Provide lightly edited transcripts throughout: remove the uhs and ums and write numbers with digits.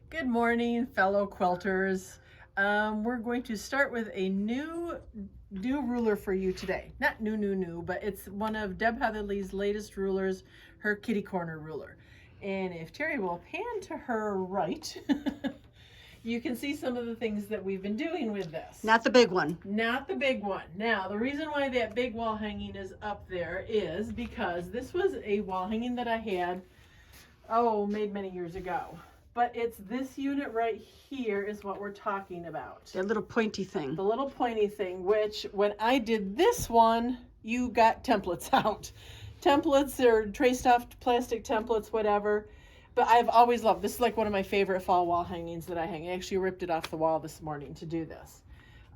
Good morning, fellow quilters. We're going to start with a new ruler for you today. Not new, but it's one of Deb Heatherly's latest rulers, her kitty corner ruler. And if Terry will pan to her right, you can see some of the things that we've been doing with this. Not the big one. Not the big one. Now, the reason why that big wall hanging is up there is because this was a wall hanging that I had, made many years ago. But it's this unit right here is what we're talking about. That little pointy thing. The little pointy thing, which when I did this one, you got templates out. Templates or tray stuffed plastic templates, whatever. But I've always loved, this is like one of my favorite fall wall hangings that I hang. I actually ripped it off the wall this morning to do this.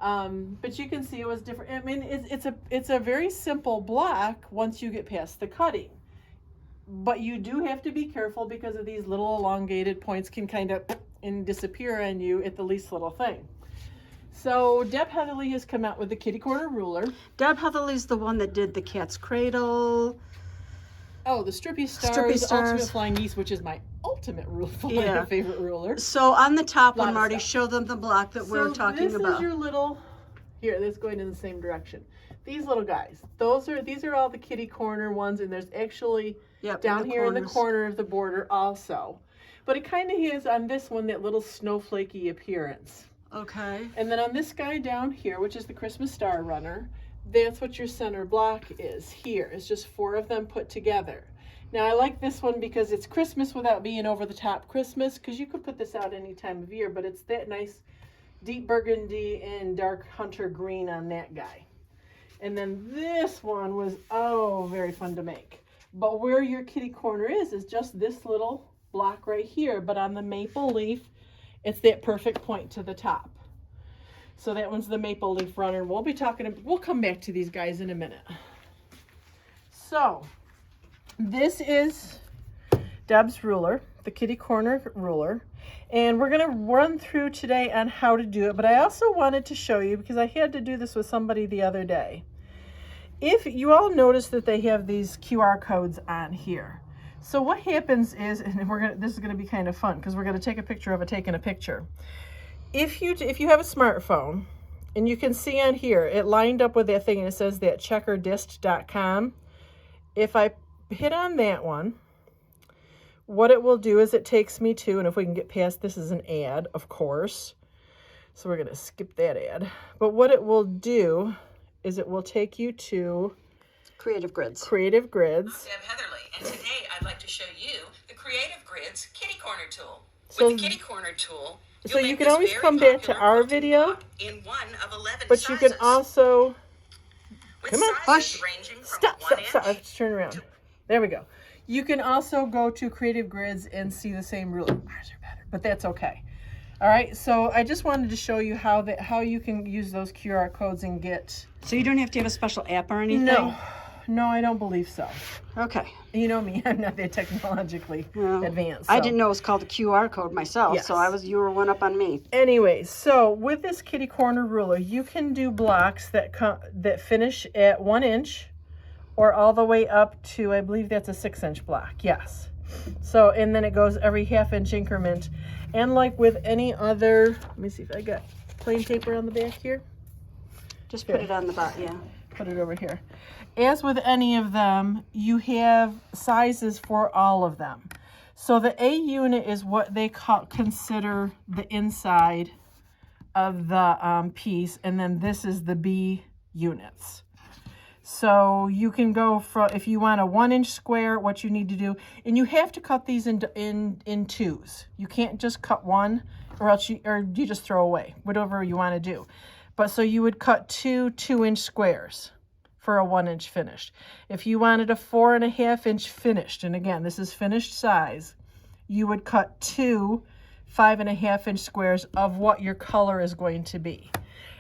But you can see it was different. I mean, it's a very simple block once you get past the cutting. But you do have to be careful because of these little elongated points can kind of disappear on you at the least little thing. So Deb Heatherly has come out with the kitty corner ruler. Deb Heatherly's the one that did the cat's cradle. Oh, the Strippy Stars, Ultimate Flying Geese, which is my ultimate favorite ruler. So on the top one, Marty, show them the block that we're talking about. This is your little, here, this is going in the same direction. These little guys, these are all the kitty corner ones, and there's actually down here in the corner of the border also. But it kind of has on this one that little snowflakey appearance. Okay. And then on this guy down here, which is the Christmas Star Runner, that's what your center block is here. It's just 4 of them put together. Now I like this one because it's Christmas without being over the top Christmas, because you could put this out any time of year, but it's that nice deep burgundy and dark hunter green on that guy. And then this one was, very fun to make. But where your kitty corner is just this little block right here. But on the maple leaf, it's that perfect point to the top. So that one's the maple leaf runner. We'll come back to these guys in a minute. So this is Deb's ruler, the kitty corner ruler. And we're going to run through today on how to do it. But I also wanted to show you, because I had to do this with somebody the other day. If you all notice that they have these QR codes on here. So what happens is, and this is going to be kind of fun because we're going to take a picture of it taking a picture. If you have a smartphone, and you can see on here, it lined up with that thing and it says that checkerdist.com. If I hit on that one, what it will do is it takes me to, and if we can get past, this is an ad, of course. So we're going to skip that ad. But what it will do is it will take you to Creative Grids. Creative Grids. I'm Deb Heatherly, and today I'd like to show you the Creative Grids Kitty Corner tool. So, with the Kitty Corner tool, so you can always come back to our video, in one of 11 but sizes, you can also, come on, hush, stop, let's turn around. There we go. You can also go to Creative Grids and see the same ruler. Ours are better, but that's okay. All right, so I just wanted to show you how you can use those QR codes and get. So you don't have to have a special app or anything? No, I don't believe so. Okay. You know me, I'm not that technologically advanced. So. I didn't know it was called a QR code myself, yes. So you were one up on me. Anyway, so with this kitty corner ruler, you can do blocks that finish at 1 inch or all the way up to, I believe that's a 6-inch block, yes. So, and then it goes every ½ inch increment. And like with any other, let me see if I got plain paper on the back here. Just put it on the bottom, yeah. Put it over here. As with any of them, you have sizes for all of them. So the A unit is what they consider the inside of the piece, and then this is the B units. So you can go from, if you want a 1-inch square, what you need to do, and you have to cut these in twos. You can't just cut one, or else you just throw away, whatever you want to do. But so you would cut 2 2-inch squares for a 1-inch finished. If you wanted a 4.5-inch finished, and again, this is finished size, you would cut 2 5.5-inch squares of what your color is going to be.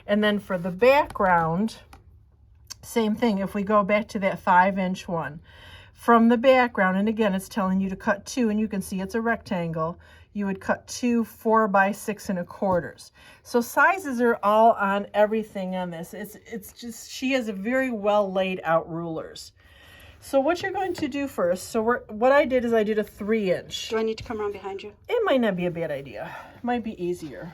And then for the background, same thing. If we go back to that 5-inch one, from the background, and again, it's telling you to cut 2, and you can see it's a rectangle, you would cut 2 4 by 6 1/4. So sizes are all on everything on this. It's just, she has a very well laid out rulers. So what you're going to do first, so what I did is I did a 3-inch. Do I need to come around behind you? It might not be a bad idea. Might be easier.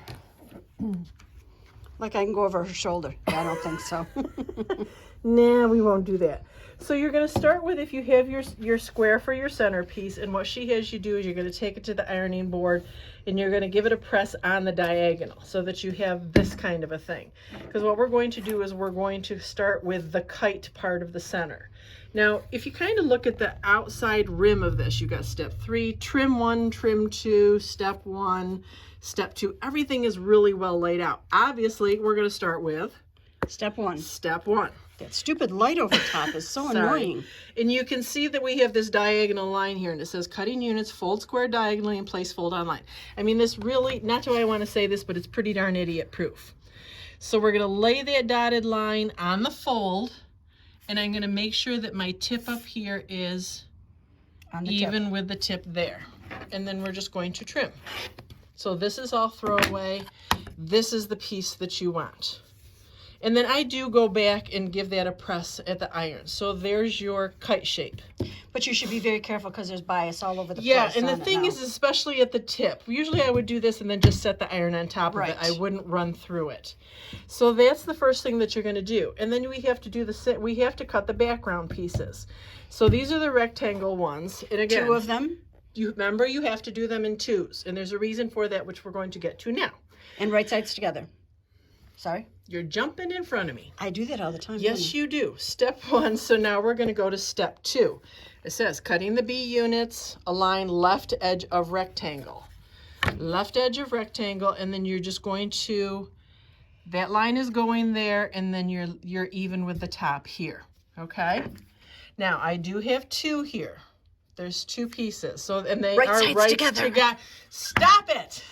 Like I can go over her shoulder. I don't think so. Nah, we won't do that. So you're going to start with, if you have your square for your centerpiece, and what she has you do is you're going to take it to the ironing board and you're going to give it a press on the diagonal so that you have this kind of a thing. Because what we're going to do is we're going to start with the kite part of the center. Now, if you kind of look at the outside rim of this, you got step 3, trim 1, trim 2, step 1, step 2. Everything is really well laid out. Obviously, we're going to start with Step 1. step 1. That stupid light over top is so Sorry. annoying. And you can see that we have this diagonal line here, and it says cutting units, fold square diagonally, and place fold on line. I mean, this really, not do I want to say this, but it's pretty darn idiot proof. So we're going to lay that dotted line on the fold, and I'm going to make sure that my tip up here is On the even tip. with the tip there. And then we're just going to trim. So this is all throwaway. This is the piece that you want. And then I do go back and give that a press at the iron. So there's your kite shape. But you should be very careful because there's bias all over the place. Yeah, and the on it thing now. is, especially at the tip, usually I would do this and then just set the iron on top of it. I wouldn't run through it. So that's the first thing that you're going to do. And then we have to do we have to cut the background pieces. So these are the rectangle ones. And again, 2 of them. you remember you have to do them in 2s. And there's a reason for that, which we're going to get to now. And right sides together. Sorry? You're jumping in front of me. I do that all the time. Yes, you do. Step 1. So now we're going to go to step 2. It says cutting the B units, align left edge of rectangle. Left edge of rectangle, and then you're just going to, that line is going there, and then you're even with the top here. Okay? Now I do have 2 here. There's 2 pieces. So, and they Right are sides right together. Stop it!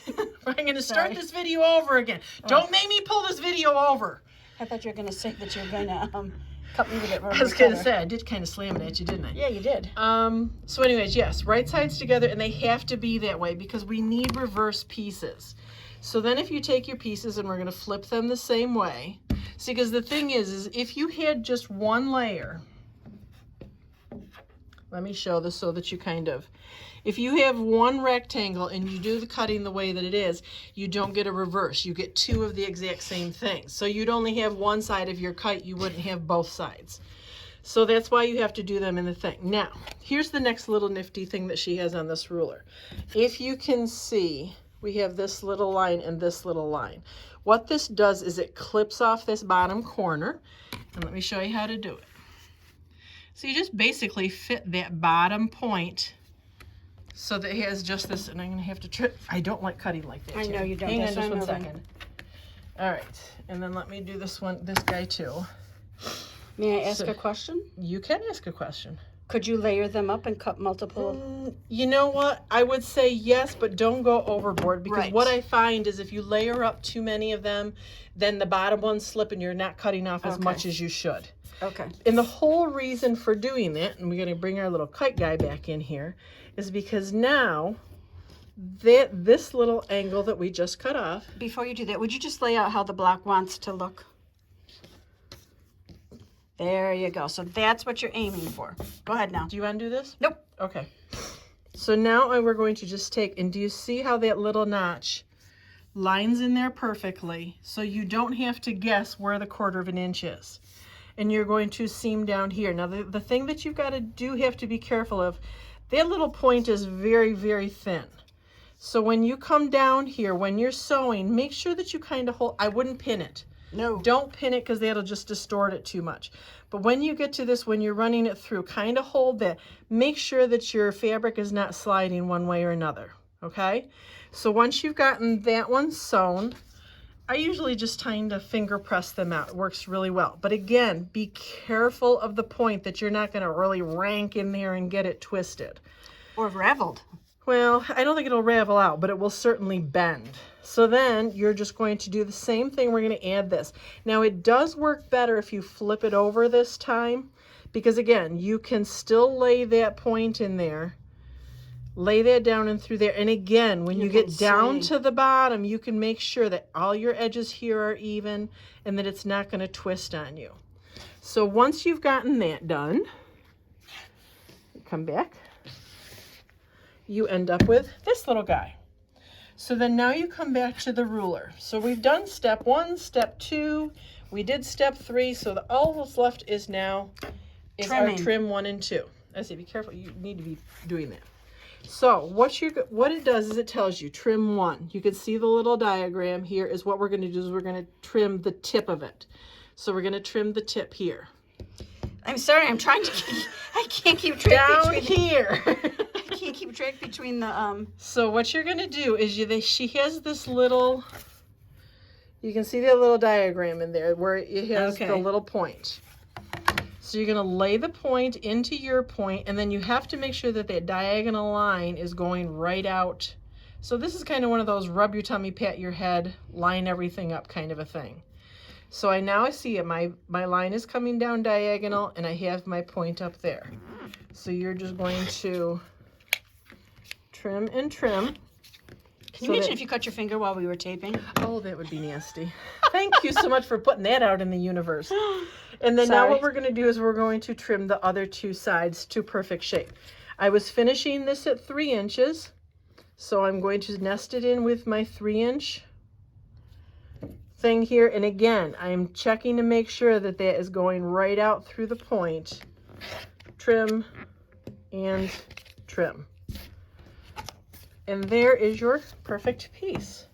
I'm going to start this video over again. Don't make me pull this video over. I thought you were going to say that you're going to cut me with it. I was going to say, I did kind of slam it at you, didn't I? Yeah, you did. So anyways, yes, right sides together, and they have to be that way because we need reverse pieces. So then if you take your pieces, and we're going to flip them the same way. See, because the thing is if you had just one layer, let me show this so that you kind of, if you have one rectangle and you do the cutting the way that it is, you don't get a reverse. You get 2 of the exact same thing. So you'd only have one side of your kite. You wouldn't have both sides. So that's why you have to do them in the thing. Now, here's the next little nifty thing that she has on this ruler. If you can see, we have this little line and this little line. What this does is it clips off this bottom corner. And let me show you how to do it. So you just basically fit that bottom point so that it has just this, and I'm going to have to trip. I don't like cutting like that. I know you don't. Hang on That's just why one I'm moving. second. All right, and then let me do this guy too. May I ask a question? You can ask a question. Could you layer them up and cut multiple? You know what? I would say yes, but don't go overboard because Right. what I find is if you layer up too many of them, then the bottom ones slip and you're not cutting off as much as you should. Okay. And the whole reason for doing that, and we're going to bring our little kite guy back in here, is because now this little angle that we just cut off. Before you do that, would you just lay out how the block wants to look? There you go. So that's what you're aiming for. Go ahead now. Do you want to do this? Nope. Okay. So now we're going to just take, and do you see how that little notch lines in there perfectly? So you don't have to guess where the 1/4 of an inch is. And you're going to seam down here. Now the thing that you've got to have to be careful of, that little point is very, very thin. So when you come down here, when you're sewing, make sure that you kind of hold, I wouldn't pin it. No. Don't pin it because that'll just distort it too much. But when you get to this, when you're running it through, kind of hold that. Make sure that your fabric is not sliding one way or another, okay? So once you've gotten that one sewn, I usually just kind of finger press them out. It works really well. But again, be careful of the point that you're not going to really rank in there and get it twisted. Or raveled. Well, I don't think it'll ravel out, but it will certainly bend. So then you're just going to do the same thing. We're going to add this. Now it does work better if you flip it over this time, because again, you can still lay that point in there, lay that down and through there. And again, when you get down to the bottom, you can make sure that all your edges here are even and that it's not going to twist on you. So once you've gotten that done, come back, you end up with this little guy. So then now you come back to the ruler. So we've done step 1, step 2, we did step 3, so all that's left is now our trim 1 and 2. I say be careful, you need to be doing that. So what it does is it tells you trim 1. You can see the little diagram here is what we're going to do is we're going to trim the tip of it. So we're going to trim the tip here. I'm sorry, I'm trying to I can't keep track Down between here. I can't keep track between the So what you're going to do is she has this little, you can see that little diagram in there where it has the little point. So you're going to lay the point into your point, and then you have to make sure that that diagonal line is going right out. So this is kind of one of those rub your tummy, pat your head, line everything up kind of a thing. So I see it. My line is coming down diagonal, and I have my point up there. So you're just going to trim and trim. Can you imagine if you cut your finger while we were taping? Oh, that would be nasty. Thank you so much for putting that out in the universe. And then now what we're going to do is we're going to trim the other 2 sides to perfect shape. I was finishing this at 3 inches, so I'm going to nest it in with my 3-inch thing here. And again, I'm checking to make sure that that is going right out through the point. Trim and trim. And there is your perfect piece.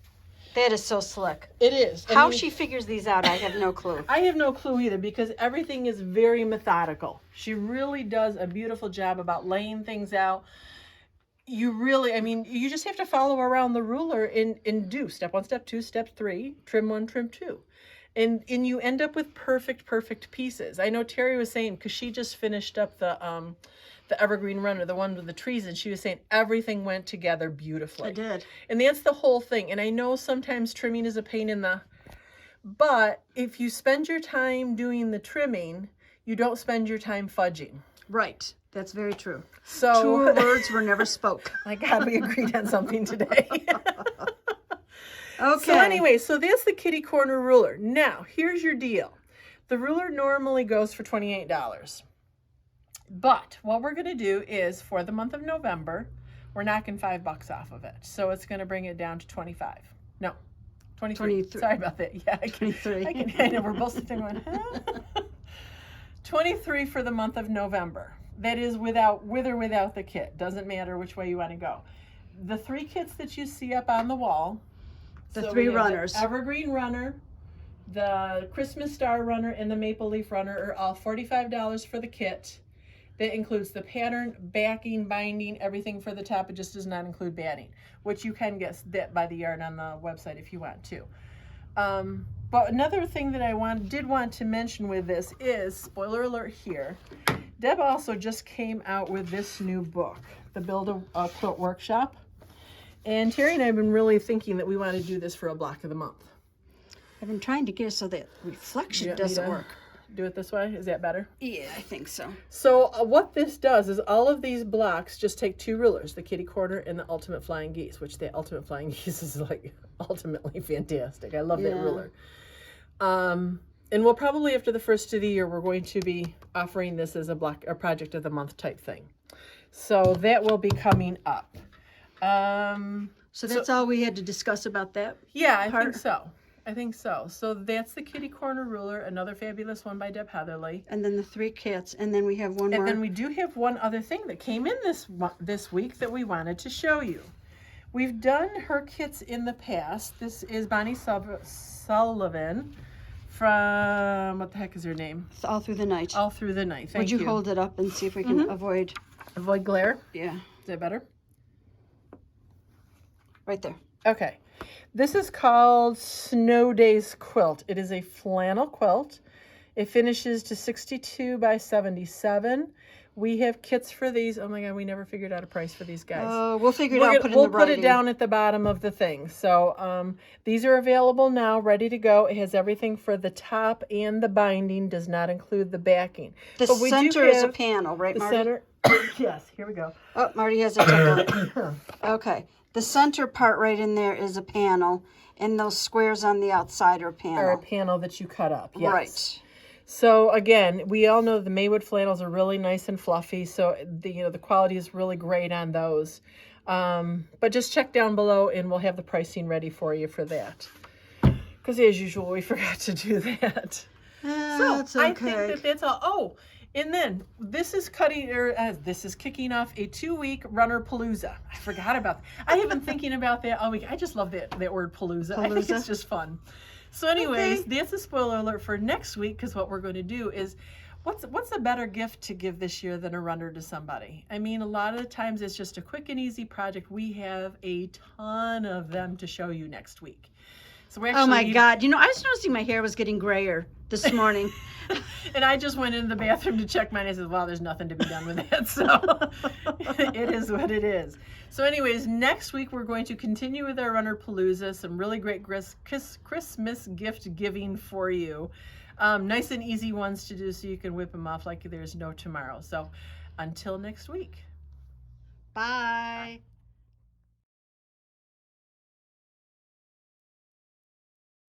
That is so slick. It is. How she figures these out, I have no clue. I have no clue either, because everything is very methodical. She really does a beautiful job about laying things out. You really, you just have to follow around the ruler and do step 1, step 2, step 3, trim 1, trim 2. And you end up with perfect pieces. I know Terry was saying, because she just finished up the evergreen runner, the one with the trees, and she was saying everything went together beautifully. I did. And that's the whole thing. And I know sometimes trimming is a pain in the, but if you spend your time doing the trimming, you don't spend your time fudging. Right. That's very true. So 2 words were never spoke. My God, we agreed on something today. Okay. So anyway, so that's the kitty corner ruler. Now, here's your deal. The ruler normally goes for $28. But what we're going to do is for the month of November, we're knocking $5 off of it. So it's going to bring it down to 25. No, 23. Sorry about that. Yeah, 23. I know we're both sitting going, huh? 23 for the month of November. That is with or without the kit. Doesn't matter which way you want to go. The 3 kits that you see up on the wall. The 3 runners. The Evergreen Runner, the Christmas Star Runner, and the Maple Leaf Runner are all $45 for the kit. That includes the pattern, backing, binding, everything for the top. It just does not include batting, which you can get that by the yard on the website if you want to. But another thing that I did want to mention with this is, spoiler alert here, Deb also just came out with this new book, the Build a Quilt Workshop. And Terry and I have been really thinking that we want to do this for a block of the month. I've been trying to get it so that reflection doesn't work. Do it this way? Is that better? Yeah, I think so. So what this does is all of these blocks just take 2 rulers, the kitty corner and the ultimate flying geese, which the ultimate flying geese is like ultimately fantastic. I love that ruler. And we'll probably, after the first of the year, we're going to be offering this as a project of the month type thing. So that will be coming up. So that's all we had to discuss about that? Yeah, I think so. I think so. So that's the kitty corner ruler, another fabulous one by Deb Heatherly. And then the 3 kits, and then we have one more. And then we do have one other thing that came in this week that we wanted to show you. We've done her kits in the past. This is Bonnie Sullivan from, what the heck is her name? All Through the Night. All Through the Night. Thank you. Would you hold it up and see if we can avoid glare? Yeah. Is that better? Right there. Okay. This is called Snow Days Quilt. It is a flannel quilt. It finishes to 62 by 77. We have kits for these. Oh my God, we never figured out a price for these guys. We'll figure it out. We'll put it down at the bottom of the thing. So these are available now, ready to go. It has everything for the top and the binding. Does not include the backing. The center is a panel, right, Marty? The center. Yes. Here we go. Oh, Marty has a tickle. Okay. The center part right in there is a panel, and those squares on the outside are a panel. Or a panel that you cut up. Yes. Right. So again, we all know the Maywood flannels are really nice and fluffy, so the quality is really great on those. But just check down below and we'll have the pricing ready for you for that. Because as usual, we forgot to do that. So That's okay. I think that's all. Oh, and then this is kicking off a 2-week runner Palooza. I forgot about that. I have been thinking about that all week. I just love that word Palooza. I think it's just fun. So anyways, that's a spoiler alert for next week, because what we're going to do is, what's a better gift to give this year than a runner to somebody? I mean, a lot of the times it's just a quick and easy project. We have a ton of them to show you next week. So we're actually, oh my God. I was noticing my hair was getting grayer this morning. and I just went into the bathroom to check mine. I said, well, there's nothing to be done with that. So it is what it is. So anyways, next week we're going to continue with our Runner Palooza. Some really great Christmas gift giving for you. Nice and easy ones to do so you can whip them off like there's no tomorrow. So until next week. Bye.